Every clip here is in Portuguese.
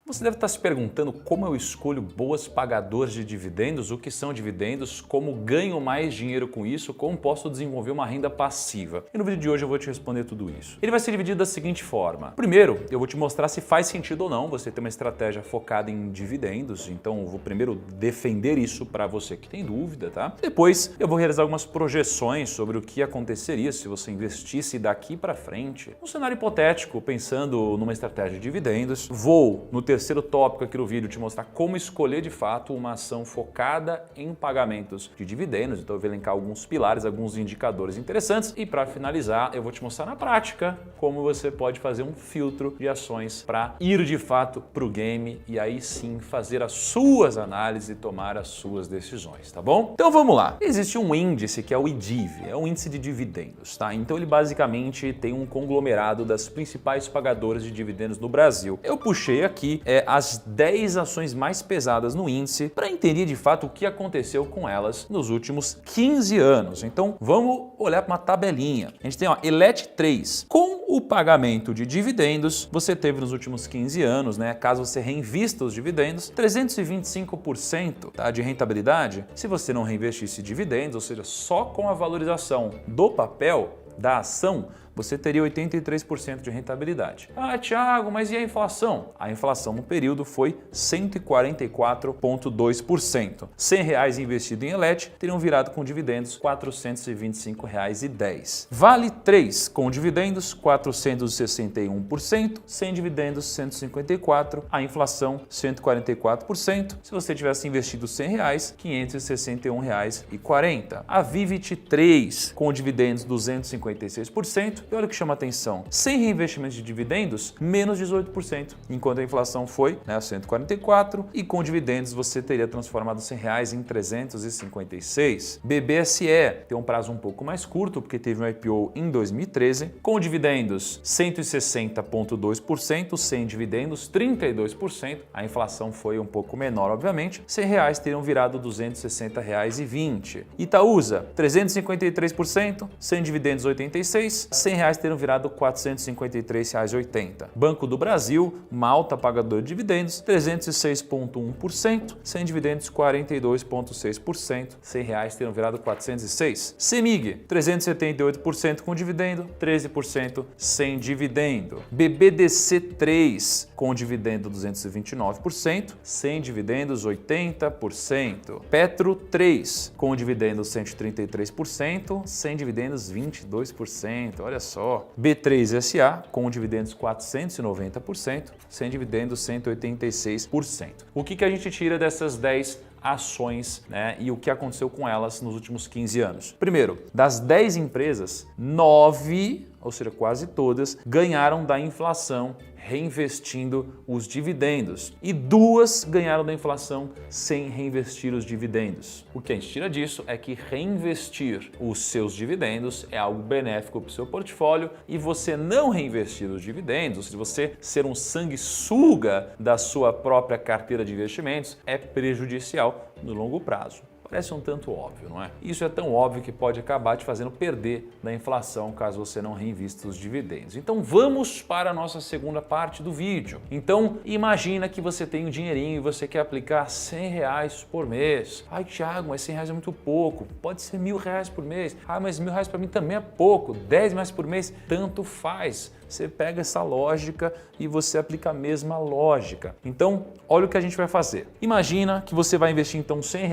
Você deve estar se perguntando como eu escolho boas pagadoras de dividendos, o que são dividendos, como ganho mais dinheiro com isso, como posso desenvolver uma renda passiva. E no vídeo de hoje eu vou te responder tudo isso. Ele vai ser dividido da seguinte forma. Primeiro, eu vou te mostrar se faz sentido ou não você ter uma estratégia focada em dividendos. Então eu vou primeiro defender isso para você que tem dúvida, tá? Depois eu vou realizar algumas projeções sobre o que aconteceria se você investisse daqui para frente. Um cenário hipotético, pensando numa estratégia de dividendos. Vou, no terceiro tópico aqui no vídeo, te mostrar como escolher de fato uma ação focada em pagamentos de dividendos. Então eu vou elencar alguns pilares, alguns indicadores interessantes e para finalizar eu vou te mostrar na prática como você pode fazer um filtro de ações para ir de fato para o game e aí sim fazer as suas análises e tomar as suas decisões, tá bom? Então vamos lá. Existe um índice que é o IDIV, é um índice de dividendos, tá? Então ele basicamente tem um conglomerado das principais pagadoras de dividendos no Brasil. Eu puxei aqui as 10 ações mais pesadas no índice para entender de fato o que aconteceu com elas nos últimos 15 anos. Então vamos olhar para uma tabelinha. A gente tem Elet 3. Com o pagamento de dividendos, você teve nos últimos 15 anos, né, caso você reinvista os dividendos, 325% tá, de rentabilidade. Se você não reinvestisse dividendos, ou seja, só com a valorização do papel, da ação, você teria 83% de rentabilidade. Ah, Thiago, mas e a inflação? A inflação no período foi 144,2%. R$ 100 investido em Elet teriam virado com dividendos R$ 425,10. Vale 3 com dividendos 461%, sem dividendos 154%, a inflação 144%. Se você tivesse investido R$ 100, R$ 561,40. A Vivit 3 com dividendos 256%. E olha o que chama atenção, sem reinvestimento de dividendos, menos 18%, enquanto a inflação foi 144% e com dividendos você teria transformado R$ 100 em 356. BBSE tem um prazo um pouco mais curto, porque teve um IPO em 2013, com dividendos 160,2%, sem dividendos 32%, a inflação foi um pouco menor, obviamente, R$ 100 teriam virado R$ 260,20. Itaúsa, 353%, sem dividendos 86%, R$ 100 teriam virado R$ 453,80. Banco do Brasil, uma alta pagadora de dividendos, 306,1%, sem dividendos 42,6%, R$ 100 teriam virado R$ 406. CEMIG, 378% com dividendo, 13% sem dividendo. BBDC 3 com dividendo 229%, sem dividendos 80%. Petro 3 com dividendos 133%, sem dividendos 22%. Olha só. B3SA com dividendos 490%, sem dividendos 186%. O que a gente tira dessas 10 ações, né, e o que aconteceu com elas nos últimos 15 anos? Primeiro, das 10 empresas, 9, ou seja, quase todas, ganharam da inflação reinvestindo os dividendos e 2 ganharam da inflação sem reinvestir os dividendos. O que a gente tira disso é que reinvestir os seus dividendos é algo benéfico para o seu portfólio e você não reinvestir os dividendos, ou seja, você ser um sanguessuga da sua própria carteira de investimentos, é prejudicial no longo prazo. Parece um tanto óbvio, não é? Isso é tão óbvio que pode acabar te fazendo perder da inflação caso você não reinvista os dividendos. Então vamos para a nossa segunda parte do vídeo. Então imagina que você tem um dinheirinho e você quer aplicar R$ 100 por mês. Ai, Thiago, mas R$ 100 é muito pouco. Pode ser R$ 1.000 por mês. Ah, mas R$ 1.000 para mim também é pouco. R$ 10 por mês, tanto faz. Você pega essa lógica e você aplica a mesma lógica. Então, olha o que a gente vai fazer. Imagina que você vai investir então R$ 100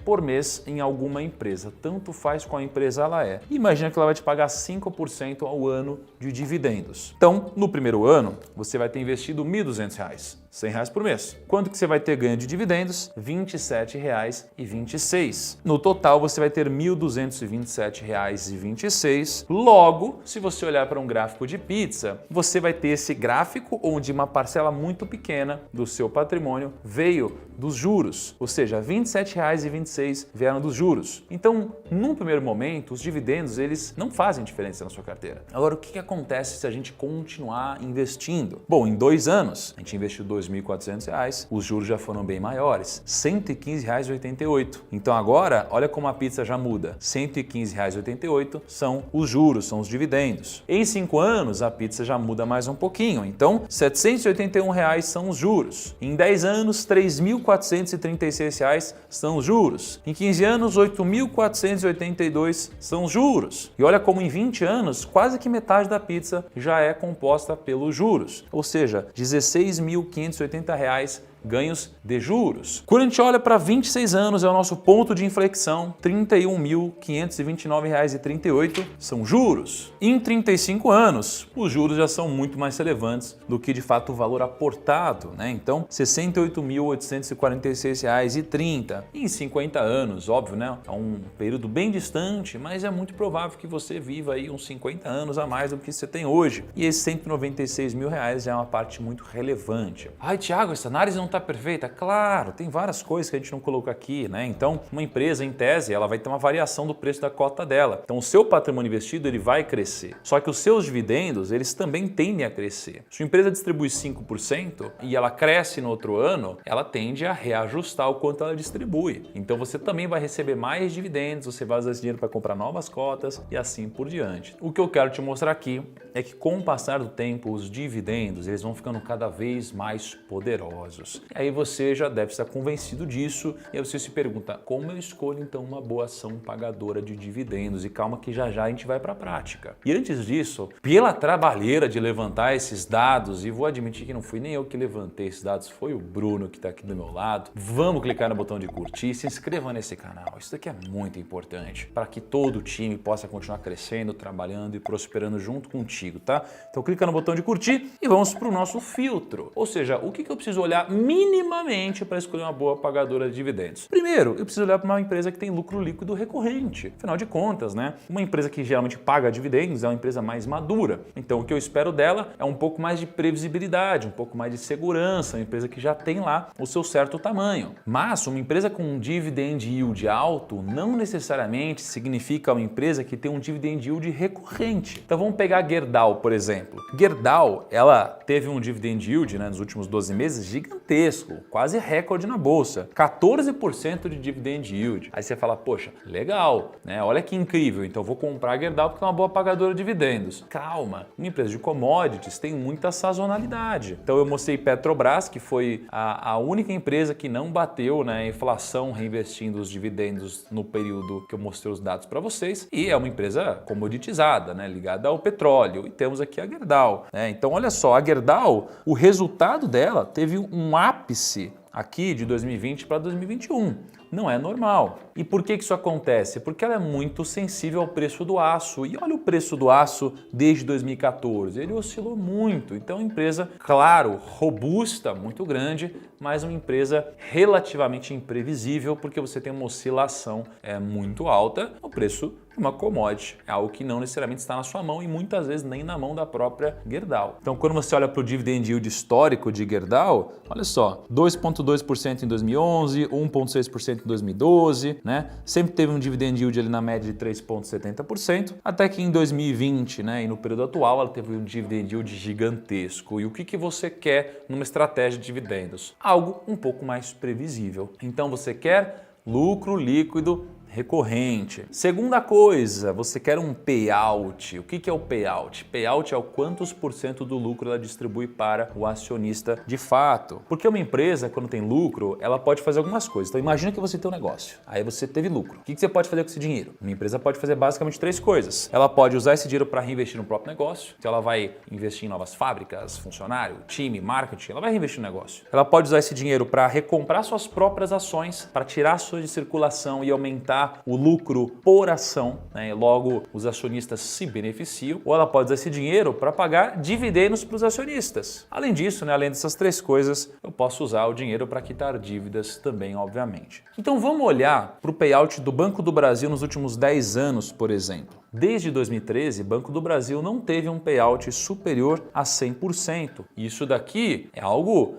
por mês em alguma empresa. Tanto faz qual empresa ela é. Imagina que ela vai te pagar 5% ao ano de dividendos. Então, no primeiro ano, você vai ter investido R$ 1.200. R$ 100 por mês. Quanto que você vai ter ganho de dividendos? R$ 27,26. No total, você vai ter R$ 1.227,26. Logo, se você olhar para um gráfico de pizza, você vai ter esse gráfico onde uma parcela muito pequena do seu patrimônio veio dos juros, ou seja, R$ 27,26 vieram dos juros. Então, num primeiro momento, os dividendos eles não fazem diferença na sua carteira. Agora, o que acontece se a gente continuar investindo? Bom, em 2 anos, a gente investiu R$ 2.400, os juros já foram bem maiores, R$ 115,88. Então agora, olha como a pizza já muda. R$ 115,88 são os juros, são os dividendos. Em 5 anos, a pizza pizza já muda mais um pouquinho. Então, R$ 781 são os juros. Em 10 anos, R$ 3.436 são os juros. Em 15 anos, R$ 8.482 são os juros. E olha como em 20 anos, quase que metade da pizza já é composta pelos juros. Ou seja, R$ 16.580 ganhos de juros. Quando a gente olha para 26 anos, é o nosso ponto de inflexão, R$ 31.529,38 são juros. Em 35 anos, os juros já são muito mais relevantes do que de fato o valor aportado, né? Então, R$ 68.846,30. Em 50 anos, óbvio, né? É um período bem distante, mas é muito provável que você viva aí uns 50 anos a mais do que você tem hoje. E esses R$ 196 mil já é uma parte muito relevante. Ai, Thiago, essa análise não está perfeita? Claro, tem várias coisas que a gente não colocou aqui, né? Então, uma empresa, em tese, ela vai ter uma variação do preço da cota dela. Então, o seu patrimônio investido, ele vai crescer. Só que os seus dividendos, eles também tendem a crescer. Se a empresa distribui 5% e ela cresce no outro ano, ela tende a reajustar o quanto ela distribui. Então, você também vai receber mais dividendos, você vai usar esse dinheiro para comprar novas cotas e assim por diante. O que eu quero te mostrar aqui é que com o passar do tempo, os dividendos, eles vão ficando cada vez mais poderosos. E aí você já deve estar convencido disso e aí você se pergunta, como eu escolho então uma boa ação pagadora de dividendos? E calma que já já a gente vai para a prática. E antes disso, pela trabalheira de levantar esses dados, e vou admitir que não fui nem eu que levantei esses dados, foi o Bruno que está aqui do meu lado, vamos clicar no botão de curtir, se inscreva nesse canal. Isso daqui é muito importante para que todo o time possa continuar crescendo, trabalhando e prosperando junto contigo, tá? Então clica no botão de curtir e vamos para o nosso filtro. Ou seja, o que eu preciso olhar minimamente para escolher uma boa pagadora de dividendos? Primeiro, eu preciso olhar para uma empresa que tem lucro líquido recorrente. Afinal de contas, né? Uma empresa que geralmente paga dividendos é uma empresa mais madura. Então, o que eu espero dela é um pouco mais de previsibilidade, um pouco mais de segurança, uma empresa que já tem lá o seu certo tamanho. Mas uma empresa com um dividend yield alto não necessariamente significa uma empresa que tem um dividend yield recorrente. Então, vamos pegar a Gerdau, por exemplo. Gerdau, ela teve um dividend yield, né, nos últimos 12 meses gigantesco, quase recorde na bolsa, 14% de dividend yield. Aí você fala, poxa, legal, né? Olha que incrível, então eu vou comprar a Gerdau porque é uma boa pagadora de dividendos. Calma, uma empresa de commodities tem muita sazonalidade. Então eu mostrei Petrobras, que foi a única empresa que não bateu, né, a inflação reinvestindo os dividendos no período que eu mostrei os dados para vocês, e é uma empresa comoditizada, né, ligada ao petróleo, e temos aqui a Gerdau, né? Então olha só, a Gerdau, o resultado dela teve um ápice aqui de 2020 para 2021. Não é normal. E por que isso acontece? Porque ela é muito sensível ao preço do aço. E olha o preço do aço desde 2014. Ele oscilou muito. Então, uma empresa, claro, robusta, muito grande, mas uma empresa relativamente imprevisível, porque você tem uma oscilação muito alta no preço de uma commodity. É algo que não necessariamente está na sua mão e muitas vezes nem na mão da própria Gerdau. Então, quando você olha para o dividend yield histórico de Gerdau, olha só, 2,2% em 2011, 1,6% em 2012, né? Sempre teve um dividend yield ali na média de 3,70%, até que em 2020, né, e no período atual, ela teve um dividend yield gigantesco. E o que você quer numa estratégia de dividendos? Algo um pouco mais previsível. Então você quer lucro líquido recorrente. Segunda coisa, você quer um payout. O que é o payout? Payout é o quantos por cento do lucro ela distribui para o acionista de fato. Porque uma empresa, quando tem lucro, ela pode fazer algumas coisas. Então imagina que você tem um negócio, aí você teve lucro. O que você pode fazer com esse dinheiro? Uma empresa pode fazer basicamente 3 coisas. Ela pode usar esse dinheiro para reinvestir no próprio negócio. Então ela vai investir em novas fábricas, funcionário, time, marketing, ela vai reinvestir no negócio. Ela pode usar esse dinheiro para recomprar suas próprias ações, para tirar suas de circulação e aumentar o lucro por ação, né? Logo os acionistas se beneficiam, ou ela pode usar esse dinheiro para pagar dividendos para os acionistas. Além disso, né, além dessas 3 coisas, eu posso usar o dinheiro para quitar dívidas também, obviamente. Então vamos olhar para o payout do Banco do Brasil nos últimos 10 anos, por exemplo. Desde 2013, Banco do Brasil não teve um payout superior a 100%. Isso daqui é algo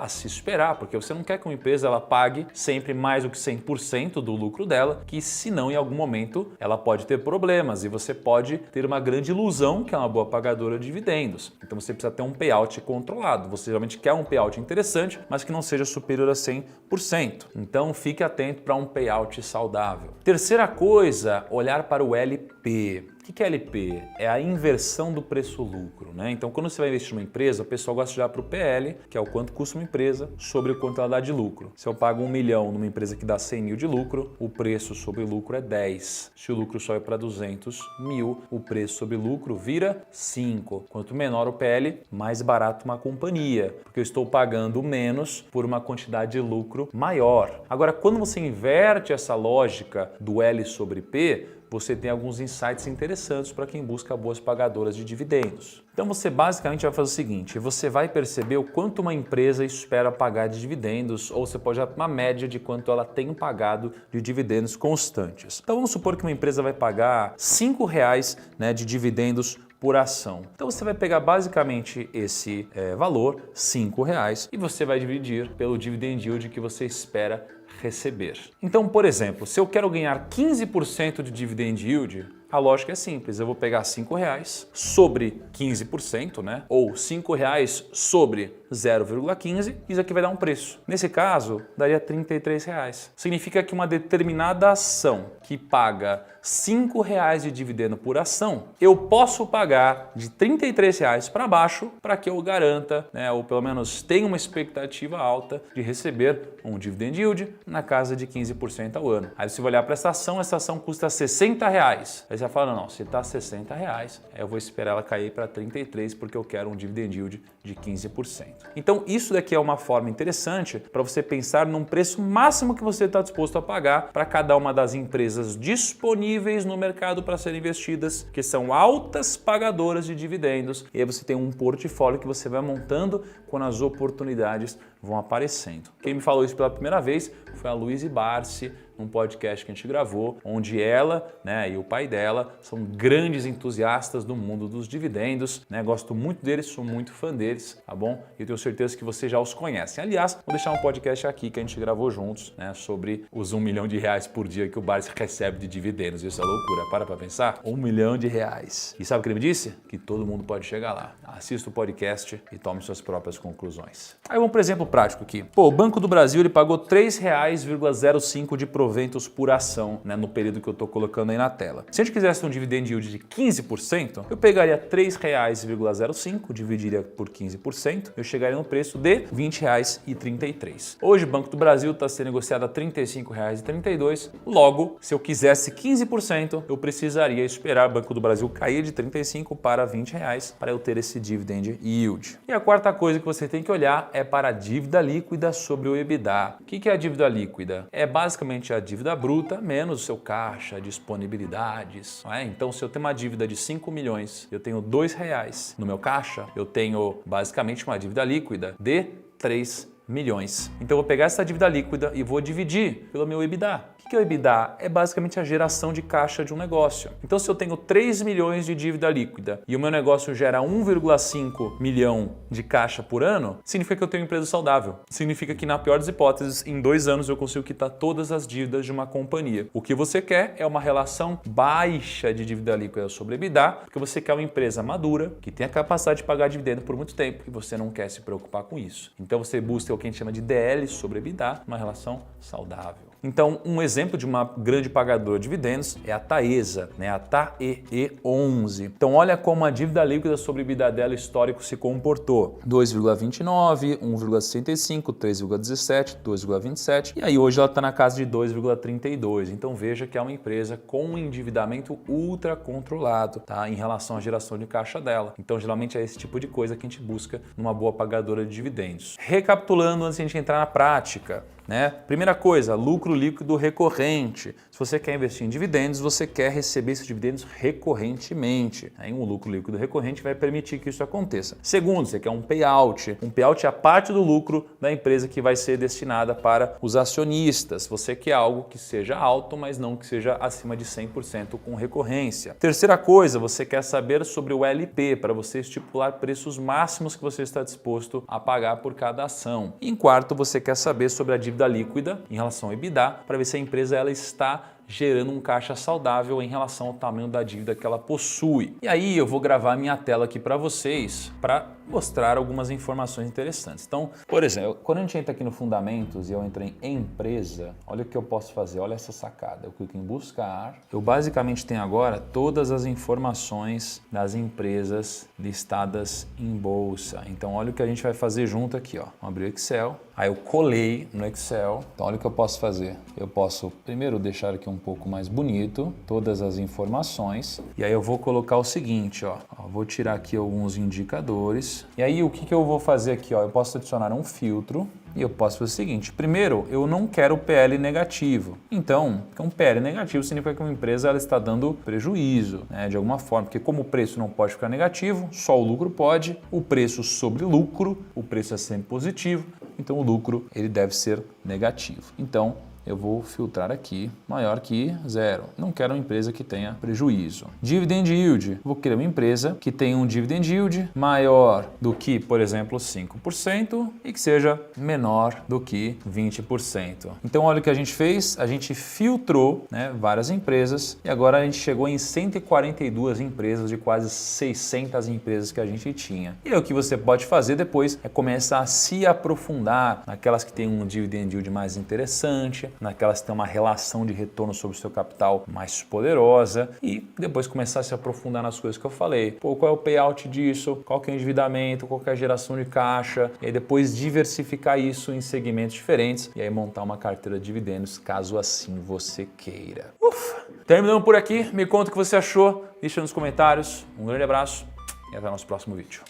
a se esperar, porque você não quer que uma empresa ela pague sempre mais do que 100% do lucro dela, que senão em algum momento ela pode ter problemas e você pode ter uma grande ilusão que é uma boa pagadora de dividendos. Então você precisa ter um payout controlado. Você realmente quer um payout interessante, mas que não seja superior a 100%. Então fique atento para um payout saudável. Terceira coisa, olhar para o LP. O que é LP? É a inversão do preço-lucro, né? Então, quando você vai investir numa empresa, o pessoal gosta de olhar para o PL, que é o quanto custa uma empresa, sobre o quanto ela dá de lucro. Se eu pago 1 milhão numa empresa que dá 100 mil de lucro, o preço sobre o lucro é 10. Se o lucro sobe para 200 mil, o preço sobre lucro vira 5. Quanto menor o PL, mais barato uma companhia, porque eu estou pagando menos por uma quantidade de lucro maior. Agora, quando você inverte essa lógica do L sobre P, você tem alguns insights interessantes para quem busca boas pagadoras de dividendos. Então você basicamente vai fazer o seguinte, você vai perceber o quanto uma empresa espera pagar de dividendos, ou você pode dar uma média de quanto ela tem pagado de dividendos constantes. Então vamos supor que uma empresa vai pagar R$ 5,00, né, de dividendos por ação. Então você vai pegar basicamente esse valor, R$ 5,00, e você vai dividir pelo dividend yield que você espera receber. Então, por exemplo, se eu quero ganhar 15% de dividend yield, a lógica é simples, eu vou pegar R$ 5,00 sobre 15%, né? Ou R$ 5,00 sobre 0,15, isso aqui vai dar um preço. Nesse caso, daria R$ 33,00. Significa que uma determinada ação que paga R$ 5,00 de dividendo por ação, eu posso pagar de R$ 33,00 para baixo para que eu garanta, né, ou pelo menos tenha uma expectativa alta de receber um dividend yield na casa de 15% ao ano. Aí você vai olhar para essa ação custa R$ 60,00. Aí você vai falar, não, se está R$ 60,00, eu vou esperar ela cair para 33 porque eu quero um dividend yield de 15%. Então isso daqui é uma forma interessante para você pensar num preço máximo que você está disposto a pagar para cada uma das empresas disponíveis no mercado para serem investidas, que são altas pagadoras de dividendos, e aí você tem um portfólio que você vai montando quando as oportunidades vão aparecendo. Quem me falou isso pela primeira vez foi a Luísa Barsi, num podcast que a gente gravou, onde ela, né, e o pai dela são grandes entusiastas do mundo dos dividendos, né? Gosto muito deles, sou muito fã deles, tá bom? E eu tenho certeza que vocês já os conhecem. Aliás, vou deixar um podcast aqui que a gente gravou juntos, né, sobre os R$ 1 milhão por dia que o Barsi recebe de dividendos. Isso é loucura, para pensar? R$ 1 milhão. E sabe o que ele me disse? Que todo mundo pode chegar lá. Assista o podcast e tome suas próprias conclusões. Aí vamos para um exemplo prático aqui. Pô, o Banco do Brasil ele pagou R$ 3,05 de proventos por ação, né, no período que eu estou colocando aí na tela. Se a gente quisesse um dividend yield de 15%, eu pegaria R$ 3,05, dividiria por 15%, eu chegaria no preço de R$ 20,33. Hoje o Banco do Brasil está sendo negociado a R$ 35,32, logo, se eu quisesse 15%, eu precisaria esperar o Banco do Brasil cair de 35 para R$ 20 para eu ter esse dividend yield. E a quarta coisa que você tem que olhar é para a dívida líquida sobre o EBITDA. O que é a dívida líquida? É basicamente a dívida bruta menos o seu caixa, disponibilidades. Não é? Então, se eu tenho uma dívida de 5 milhões, eu tenho R$ 2,00 no meu caixa, eu tenho basicamente uma dívida líquida de 3 milhões. Então, eu vou pegar essa dívida líquida e vou dividir pelo meu EBITDA. O que é o EBITDA? É basicamente a geração de caixa de um negócio. Então, se eu tenho 3 milhões de dívida líquida e o meu negócio gera 1,5 milhão de caixa por ano, significa que eu tenho uma empresa saudável. Significa que, na pior das hipóteses, em 2 anos eu consigo quitar todas as dívidas de uma companhia. O que você quer é uma relação baixa de dívida líquida sobre EBITDA, porque você quer uma empresa madura, que tenha capacidade de pagar dividendo por muito tempo e você não quer se preocupar com isso. Então, você busca o que a gente chama de DL sobre EBITDA, uma relação saudável. Então, um exemplo de uma grande pagadora de dividendos é a Taesa, né? A TAEE11. Então, olha como a dívida líquida sobre o EBITDA dela histórico se comportou. 2,29, 1,65, 3,17, 2,27 e aí hoje ela está na casa de 2,32. Então, veja que é uma empresa com um endividamento ultra controlado, tá? Em relação à geração de caixa dela. Então, geralmente é esse tipo de coisa que a gente busca numa boa pagadora de dividendos. Recapitulando antes de a gente entrar na prática, né? Primeira coisa, lucro líquido recorrente. Se você quer investir em dividendos, você quer receber esses dividendos recorrentemente. Aí um lucro líquido recorrente vai permitir que isso aconteça. Segundo, você quer um payout. Um payout é a parte do lucro da empresa que vai ser destinada para os acionistas. Você quer algo que seja alto, mas não que seja acima de 100% com recorrência. Terceira coisa, você quer saber sobre o LP, para você estipular preços máximos que você está disposto a pagar por cada ação. E em quarto, você quer saber sobre a dívida líquida em relação ao EBITDA, para ver se a empresa ela está gerando um caixa saudável em relação ao tamanho da dívida que ela possui. E aí eu vou gravar minha tela aqui para vocês, para mostrar algumas informações interessantes. Então, por exemplo, quando a gente entra aqui no Fundamentos e eu entro em Empresa, olha o que eu posso fazer, olha essa sacada. Eu clico em Buscar, eu basicamente tenho agora todas as informações das empresas listadas em bolsa. Então, olha o que a gente vai fazer junto aqui, ó. Vamos abrir o Excel. Aí eu colei no Excel. Então, olha o que eu posso fazer. Eu posso primeiro deixar aqui um pouco mais bonito, todas as informações. E aí eu vou colocar o seguinte, ó. Vou tirar aqui alguns indicadores. E aí o que eu vou fazer aqui, ó? Eu posso adicionar um filtro. E eu posso fazer o seguinte, primeiro, eu não quero PL negativo. Então, um PL negativo significa que uma empresa ela está dando prejuízo, né, de alguma forma, porque como o preço não pode ficar negativo, só o lucro pode, o preço sobre lucro, o preço é sempre positivo, então o lucro ele deve ser negativo. Então, eu vou filtrar aqui, maior que 0. Não quero uma empresa que tenha prejuízo. Dividend Yield. Vou querer uma empresa que tenha um Dividend Yield maior do que, por exemplo, 5% e que seja menor do que 20%. Então, olha o que a gente fez. A gente filtrou, né, várias empresas e agora a gente chegou em 142 empresas de quase 600 empresas que a gente tinha. E aí, o que você pode fazer depois é começar a se aprofundar naquelas que têm um Dividend Yield mais interessante, naquelas que têm uma relação de retorno sobre o seu capital mais poderosa e depois começar a se aprofundar nas coisas que eu falei. Pô, qual é o payout disso? Qual que é o endividamento? Qual que é a geração de caixa? E aí depois diversificar isso em segmentos diferentes e aí montar uma carteira de dividendos, caso assim você queira. Terminamos por aqui. Me conta o que você achou. Deixa nos comentários. Um grande abraço e até o nosso próximo vídeo.